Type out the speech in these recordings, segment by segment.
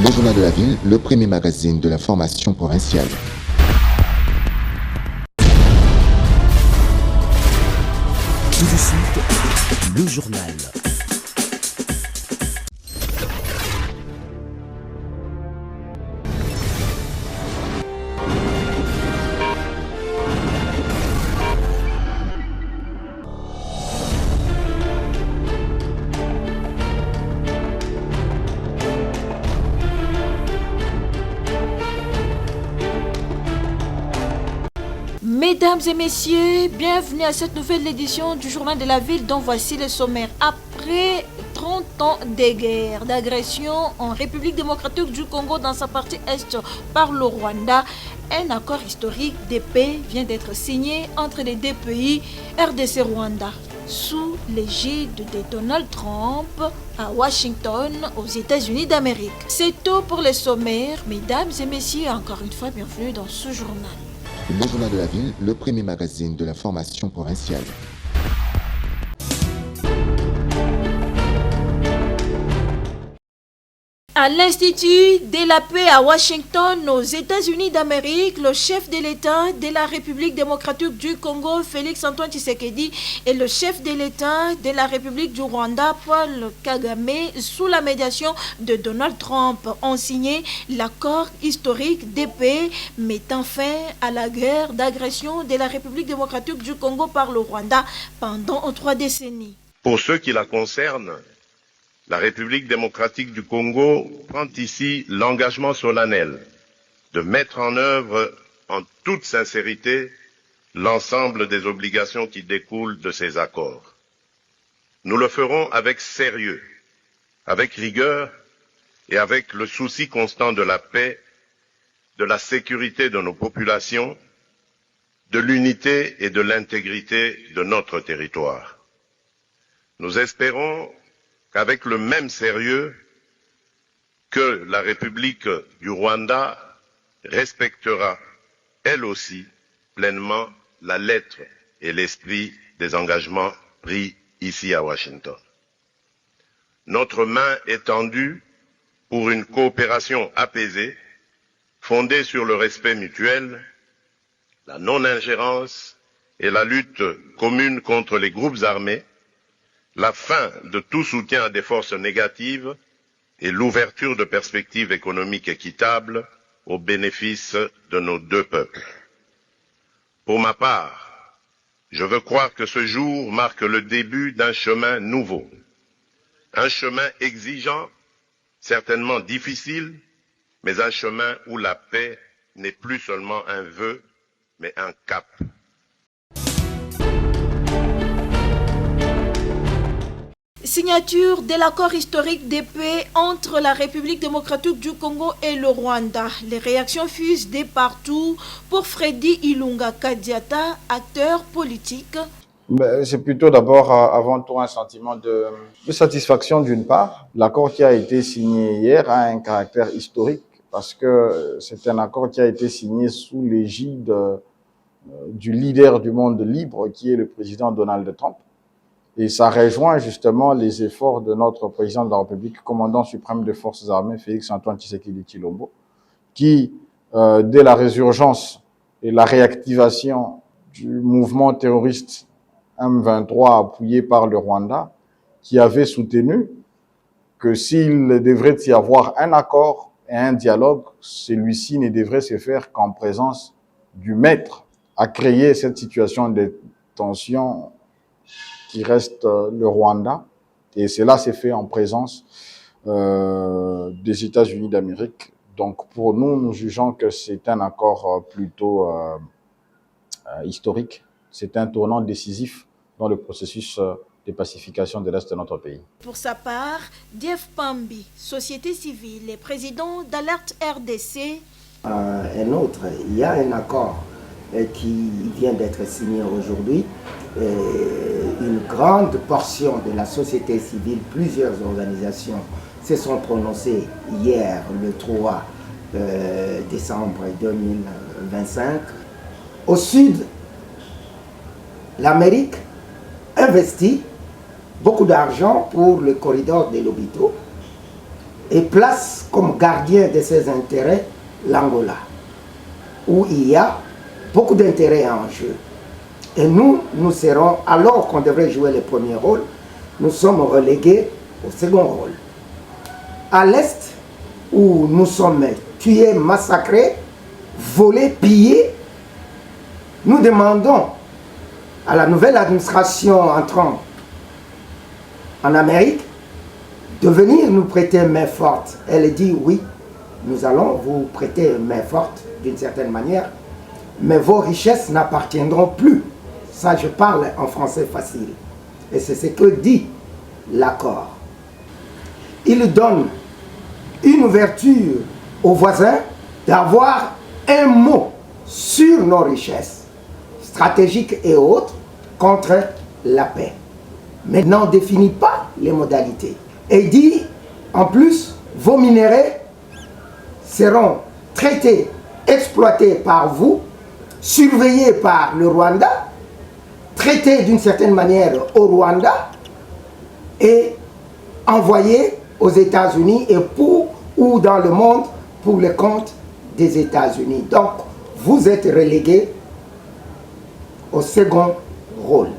Le Journal de la Ville, le premier magazine de l'information provinciale. Tout de suite, le journal. Mesdames et messieurs, bienvenue à cette nouvelle édition du Journal de la Ville dont voici le sommaire. Après 30 ans de guerre, d'agression en République démocratique du Congo dans sa partie est par le Rwanda, un accord historique de paix vient d'être signé entre les deux pays RDC-Rwanda sous l'égide de Donald Trump à Washington, aux États-Unis d'Amérique. C'est tout pour les sommaires. Mesdames et messieurs, encore une fois, bienvenue dans ce journal. Le Journal de la Ville, le premier magazine de l'information provinciale. À l'Institut de la paix à Washington, aux États-Unis d'Amérique, le chef de l'État de la République démocratique du Congo, Félix-Antoine Tshisekedi, et le chef de l'État de la République du Rwanda, Paul Kagame, sous la médiation de Donald Trump, ont signé l'accord historique de paix mettant fin à la guerre d'agression de la République démocratique du Congo par le Rwanda pendant 3 décennies. Pour ceux qui la concernent, la République démocratique du Congo prend ici l'engagement solennel de mettre en œuvre en toute sincérité l'ensemble des obligations qui découlent de ces accords. Nous le ferons avec sérieux, avec rigueur et avec le souci constant de la paix, de la sécurité de nos populations, de l'unité et de l'intégrité de notre territoire. Nous espérons qu'avec le même sérieux que la République du Rwanda respectera, elle aussi, pleinement la lettre et l'esprit des engagements pris ici à Washington. Notre main est tendue pour une coopération apaisée, fondée sur le respect mutuel, la non-ingérence et la lutte commune contre les groupes armés, la fin de tout soutien à des forces négatives et l'ouverture de perspectives économiques équitables au bénéfice de nos deux peuples. Pour ma part, je veux croire que ce jour marque le début d'un chemin nouveau, un chemin exigeant, certainement difficile, mais un chemin où la paix n'est plus seulement un vœu, mais un cap. Signature de l'accord historique de paix entre la République démocratique du Congo et le Rwanda. Les réactions fusent de partout pour Freddy Ilunga Kadiata, acteur politique. C'est plutôt d'abord, avant tout, un sentiment de satisfaction d'une part. L'accord qui a été signé hier a un caractère historique parce que c'est un accord qui a été signé sous l'égide du leader du monde libre qui est le président Donald Trump. Et ça rejoint justement les efforts de notre président de la République, commandant suprême des forces armées, Félix-Antoine Tshisekedi Tshilombo, qui, dès la résurgence et la réactivation du mouvement terroriste M23 appuyé par le Rwanda, qui avait soutenu que s'il devrait y avoir un accord et un dialogue, celui-ci ne devrait se faire qu'en présence du maître, à créer cette situation de tension qui reste le Rwanda, et cela s'est fait en présence des États-Unis d'Amérique. Donc pour nous, nous jugeons que c'est un accord plutôt historique. C'est un tournant décisif dans le processus de pacification de l'Est de notre pays. Pour sa part, Dief Pambi, société civile et président d'Alerte RDC. Un autre, il y a un accord qui vient d'être signé aujourd'hui. Une grande portion de la société civile, plusieurs organisations se sont prononcées hier, le 3 décembre 2025. Au sud, l'Amérique investit beaucoup d'argent pour le corridor des Lobito. et place comme gardien de ses intérêts l'Angola, où il y a beaucoup d'intérêts en jeu. Et nous serons, alors qu'on devrait jouer le premier rôle, nous sommes relégués au second rôle. À l'Est, où nous sommes tués, massacrés, volés, pillés, nous demandons à la nouvelle administration entrant en Amérique de venir nous prêter main forte. Elle dit oui, nous allons vous prêter main forte d'une certaine manière, mais vos richesses n'appartiendront plus. Ça, je parle en français facile. Et c'est ce que dit l'accord. Il donne une ouverture aux voisins d'avoir un mot sur nos richesses stratégiques et autres contre la paix. Mais n'en définit pas les modalités. Et dit, en plus, vos minéraux seront traités, exploités par vous, surveillés par le Rwanda, traités d'une certaine manière au Rwanda et envoyés aux États-Unis et ou dans le monde pour le compte des États-Unis. Donc, vous êtes relégués au second rôle.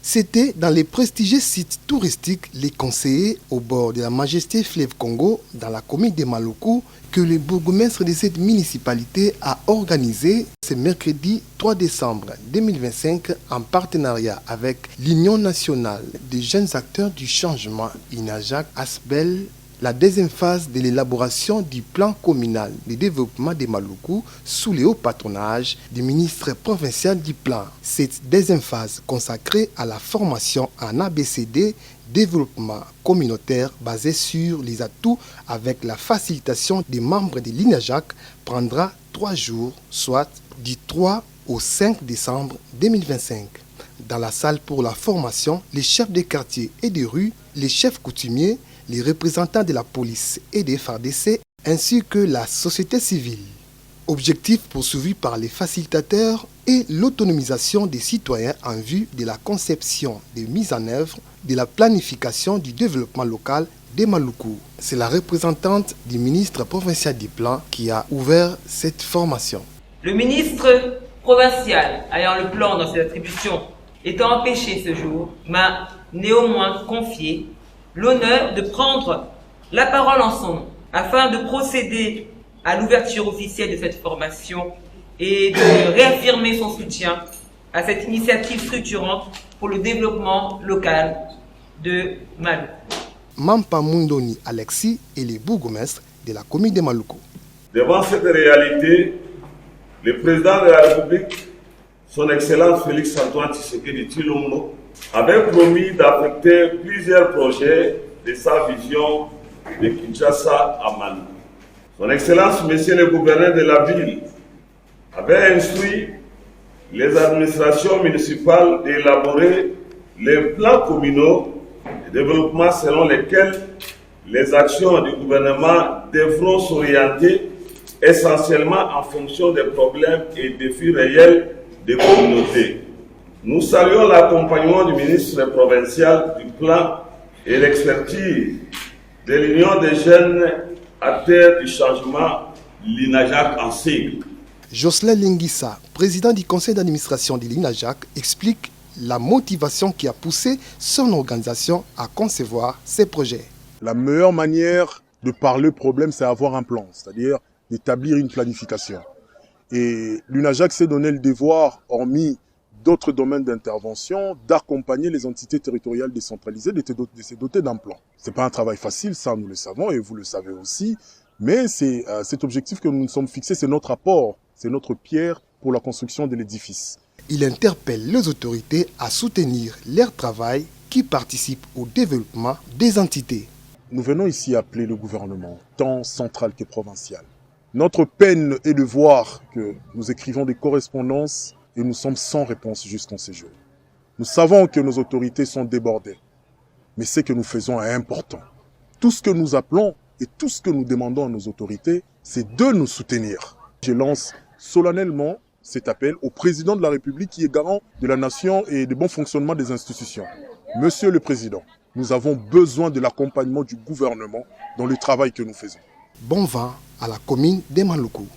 C'était dans les prestigieux sites touristiques Les Conseillers au bord de la majesté fleuve Congo, dans la commune de Maluku, que le bourgmestre de cette municipalité a organisé ce mercredi 3 décembre 2025 en partenariat avec l'Union nationale des jeunes acteurs du changement INAJAC ASBEL, la deuxième phase de l'élaboration du plan communal de développement de Maluku sous le haut patronage du ministre provincial du plan. Cette deuxième phase consacrée à la formation en ABCD, développement communautaire basé sur les atouts avec la facilitation des membres de l'INAJAC prendra 3 jours, soit du 3 au 5 décembre 2025. Dans la salle pour la formation, les chefs de quartier et de rue, les chefs coutumiers, les représentants de la police et des FARDC, ainsi que la société civile. Objectif poursuivi par les facilitateurs est l'autonomisation des citoyens en vue de la conception de mise en œuvre de la planification du développement local des Maluku. C'est la représentante du ministre provincial du plan qui a ouvert cette formation. Le ministre provincial ayant le plan dans ses attributions étant empêché ce jour, m'a néanmoins confié l'honneur de prendre la parole en son nom, afin de procéder à l'ouverture officielle de cette formation et de réaffirmer son soutien à cette initiative structurante pour le développement local de Maluku. Mampa Mundoni Alexis est le bourgmestre de la commune de Maluku. Devant cette réalité, le président de la République, son Excellence Félix Antoine Tshisekedi Tshilombo, avait promis d'affecter plusieurs projets de sa vision de Kinshasa à Maluku. Son Excellence, Monsieur le gouverneur de la ville, avait instruit les administrations municipales d'élaborer les plans communaux de développement selon lesquels les actions du gouvernement devront s'orienter essentiellement en fonction des problèmes et défis réels des communautés. Nous saluons l'accompagnement du ministre provincial du plan et l'expertise de l'Union des jeunes acteurs du changement, l'INAJAC en sigle. Jocelyn Lingissa, président du conseil d'administration de l'INAJAC, explique la motivation qui a poussé son organisation à concevoir ces projets. La meilleure manière de parler problème, c'est avoir un plan, c'est-à-dire d'établir une planification. Et l'INAJAC s'est donné le devoir, hormis d'autres domaines d'intervention, d'accompagner les entités territoriales décentralisées, de se doter d'un plan. Ce n'est pas un travail facile, ça nous le savons et vous le savez aussi, mais c'est cet objectif que nous nous sommes fixés, c'est notre apport, c'est notre pierre pour la construction de l'édifice. Il interpelle les autorités à soutenir leur travail qui participe au développement des entités. Nous venons ici appeler le gouvernement, tant central que provincial. Notre peine est de voir que nous écrivons des correspondances et nous sommes sans réponse jusqu'en ces jours. Nous savons que nos autorités sont débordées, mais ce que nous faisons est important. Tout ce que nous appelons et tout ce que nous demandons à nos autorités, c'est de nous soutenir. Je lance solennellement cet appel au président de la République qui est garant de la nation et du bon fonctionnement des institutions. Monsieur le Président, nous avons besoin de l'accompagnement du gouvernement dans le travail que nous faisons. Bon vent à la commune de Maluku.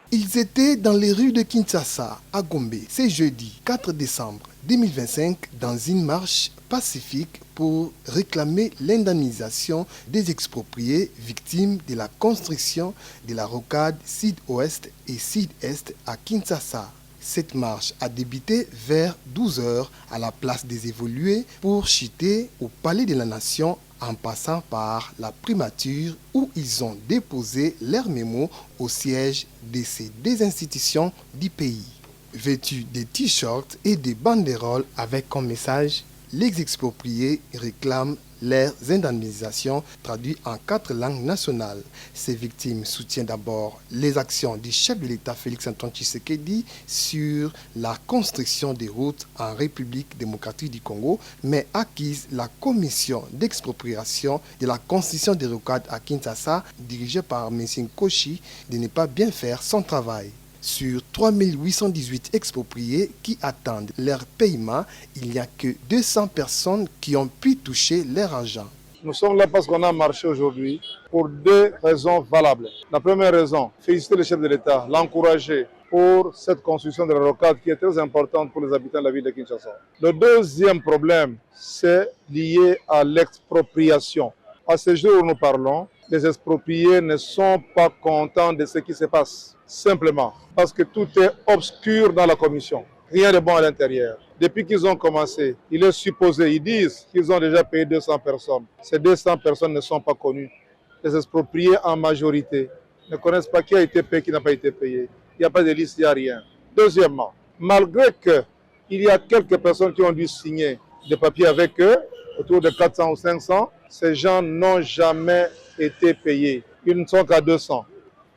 Ils étaient dans les rues de Kinshasa, à Gombe, ce jeudi 4 décembre 2025, dans une marche pacifique pour réclamer l'indemnisation des expropriés victimes de la construction de la rocade sud-ouest et sud-est à Kinshasa. Cette marche a débuté vers 12 h à la place des évolués pour chuter au Palais de la Nation en passant par la primature où ils ont déposé leurs mémos au siège de ces deux institutions du pays. Vêtus de t-shirts et de banderoles avec comme message « Les expropriés réclament leurs indemnisations » traduit en 4 langues nationales. Ces victimes soutiennent d'abord les actions du chef de l'État Félix-Antoine Tshisekedi sur la construction des routes en République démocratique du Congo, mais accusent la commission d'expropriation de la construction des rocades à Kinshasa, dirigée par M. Koshi, de ne pas bien faire son travail. Sur 3818 expropriés qui attendent leur paiement, il n'y a que 200 personnes qui ont pu toucher leur argent. Nous sommes là parce qu'on a marché aujourd'hui pour 2 raisons valables. La première raison, féliciter le chef de l'État, l'encourager pour cette construction de la rocade qui est très importante pour les habitants de la ville de Kinshasa. Le deuxième problème, c'est lié à l'expropriation. À ce jour où nous parlons, les expropriés ne sont pas contents de ce qui se passe. Simplement parce que tout est obscur dans la commission. Rien de bon à l'intérieur. Depuis qu'ils ont commencé, il est supposé, ils disent qu'ils ont déjà payé 200 personnes. Ces 200 personnes ne sont pas connues. Les expropriés en majorité ne connaissent pas qui a été payé, qui n'a pas été payé. Il n'y a pas de liste, il n'y a rien. Deuxièmement, malgré qu'il y a quelques personnes qui ont dû signer des papiers avec eux, autour de 400 ou 500, ces gens n'ont jamais été payés. Ils ne sont qu'à 200.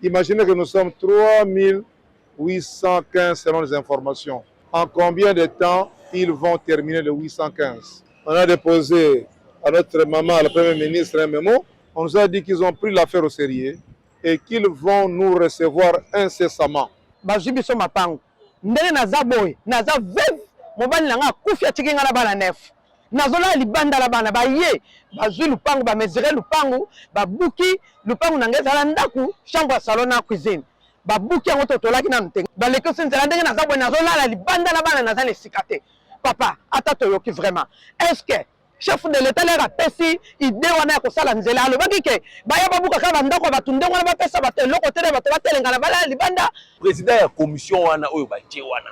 Imaginez que nous sommes 3815 selon les informations. En combien de temps ils vont terminer le 815? On a déposé à notre maman, à la première ministre, un mémo. On nous a dit qu'ils ont pris l'affaire au sérieux et qu'ils vont nous recevoir incessamment. Nazola libanda la bana ba ye bazwi lupangu ba mesure lupangu ba buki lupangu nangeza la ndaku chambre salon na cuisine ba buki yango totolaki na mtenga ba leko senza ndenge na zabwe nazola la libanda la bana nazali sikate papa ata toyoki vraiment est-ce que chef de l'état leur a pesi idée wana ya kosala nzela alobaki ke baya babuka ka bandako batunde wana ba pesa batelo kotere bato batelenga na bala libanda président ya commission wana oyo ba tie wana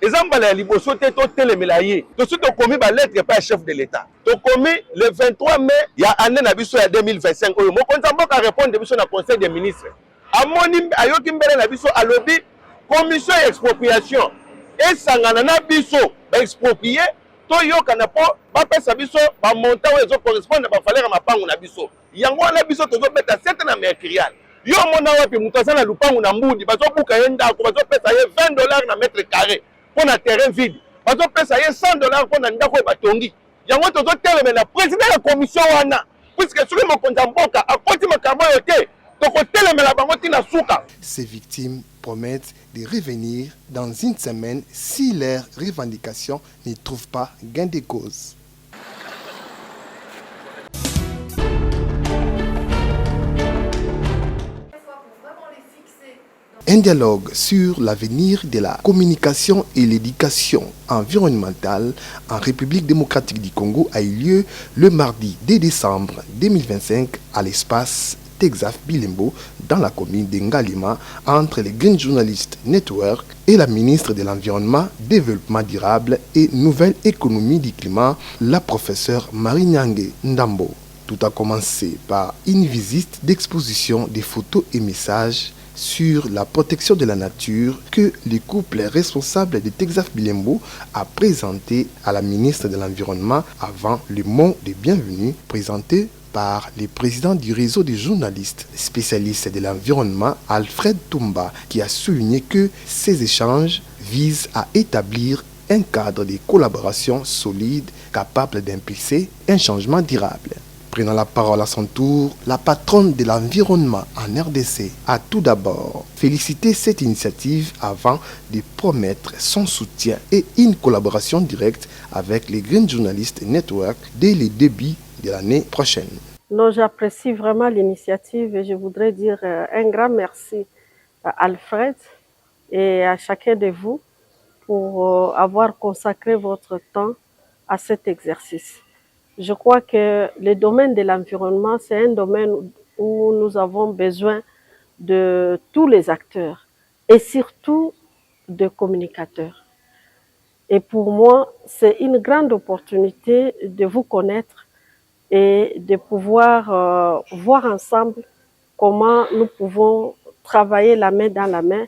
Ezambala ya liboso te to telemela ye. To suite to commis ba lettre par chef de l'État. To commis le 23 mai ya année na biso ya 2025 oyo mokonza mboka répondre biso na conseil des ministres. Amoni ayoki mbele na biso alobi commission expropriation esangana na biso ba exproprier to yoka na po ba pesa biso ba montant oyo zo correspondre ba valeur ma pango na biso. Yango na biso tozo beta 7 na mercurial. Yo mona wapi mutasa na lupangu na mbudi bazo buka yenda ko bazo pesa ye $20 na mètre carré. Pour un terrain vide, on peut payer $100 pour un ndako batongi. Yango tozo teleme na président de la commission wana. Puisque sur mon compte en banque à côté ma carbone yote, donc teleme la banque tina souka. Ces victimes promettent de revenir dans une semaine si leurs revendications ne trouvent pas gain de cause. Un dialogue sur l'avenir de la communication et l'éducation environnementale en République démocratique du Congo a eu lieu le mardi 2 décembre 2025 à l'espace Texaf Bilembo dans la commune de Ngalima entre les Green Journalist Network et la ministre de l'Environnement, Développement durable et Nouvelle économie du climat, la professeure Marie Nyange Ndambo. Tout a commencé par une visite d'exposition des photos et messages sur la protection de la nature que le couple responsable de Texaf Bilembo a présenté à la ministre de l'Environnement avant le mot de bienvenue présenté par le président du réseau des journalistes spécialistes de l'environnement, Alfred Toumba, qui a souligné que ces échanges visent à établir un cadre de collaboration solide capable d'impulser un changement durable. Prenant la parole à son tour, la patronne de l'environnement en RDC a tout d'abord félicité cette initiative avant de promettre son soutien et une collaboration directe avec les Green Journalist Network dès le début de l'année prochaine. Non, j'apprécie vraiment l'initiative et je voudrais dire un grand merci à Alfred et à chacun de vous pour avoir consacré votre temps à cet exercice. Je crois que le domaine de l'environnement, c'est un domaine où nous avons besoin de tous les acteurs et surtout de communicateurs. Et pour moi, c'est une grande opportunité de vous connaître et de pouvoir voir ensemble comment nous pouvons travailler la main dans la main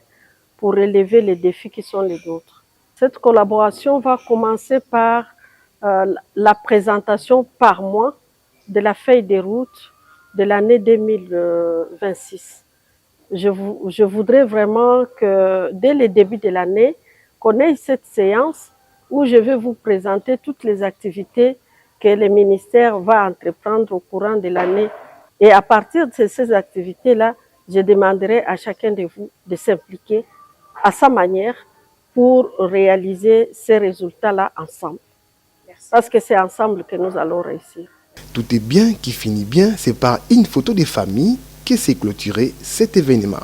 pour relever les défis qui sont les nôtres. Cette collaboration va commencer par la présentation par mois de la feuille de route de l'année 2026. Je voudrais vraiment que dès le début de l'année, qu'on ait cette séance où je vais vous présenter toutes les activités que le ministère va entreprendre au courant de l'année. Et à partir de ces activités-là, je demanderai à chacun de vous de s'impliquer à sa manière pour réaliser ces résultats-là ensemble. Parce que c'est ensemble que nous allons réussir. Tout est bien qui finit bien, c'est par une photo de famille que s'est clôturé cet événement.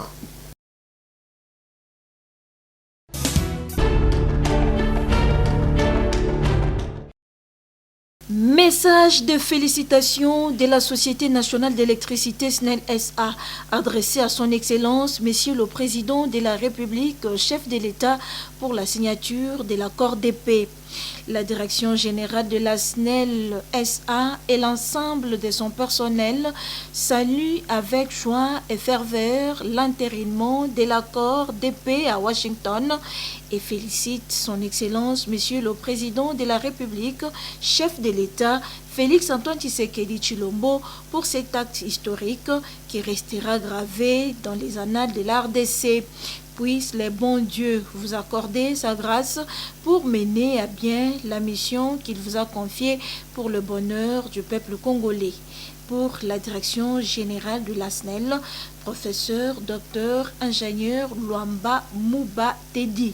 Message de félicitations de la Société nationale d'électricité SNEL SA adressé à son Excellence, Monsieur le Président de la République, chef de l'État, pour la signature de l'accord de paix. La direction générale de la SNEL SA et l'ensemble de son personnel saluent avec joie et ferveur l'entérinement de l'accord de paix à Washington et félicite son Excellence, Monsieur le Président de la République, chef de l'État, Félix-Antoine Tshisekedi Tshilombo, pour cet acte historique qui restera gravé dans les annales de l'RDC. Puisse le bon Dieu vous accorder sa grâce pour mener à bien la mission qu'il vous a confiée pour le bonheur du peuple congolais. Pour la direction générale de la SNEL, professeur, docteur, ingénieur Luamba Mouba Tedi.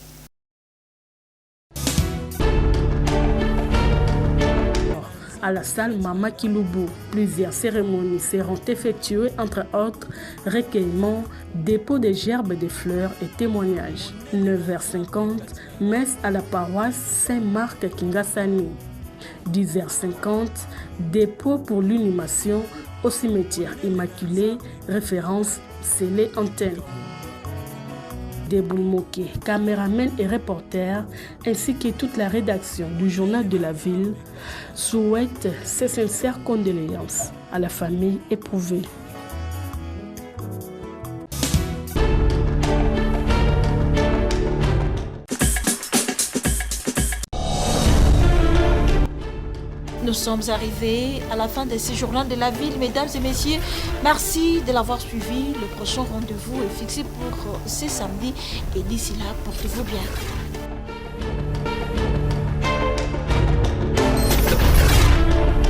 À la salle Mama Kilubu, plusieurs cérémonies seront effectuées, entre autres recueillement, dépôt de gerbes de fleurs et témoignages. 9h50, messe à la paroisse Saint-Marc Kingasani. 10h50, dépôt pour l'inhumation au cimetière Immaculé, référence scellée antenne. Deboulmoké, caméraman et reporter, ainsi que toute la rédaction du journal de la ville, souhaitent ses sincères condoléances à la famille éprouvée. Nous sommes arrivés à la fin de ce journal de la ville. Mesdames et messieurs, merci de l'avoir suivi. Le prochain rendez-vous est fixé pour ce samedi. Et d'ici là, portez-vous bien.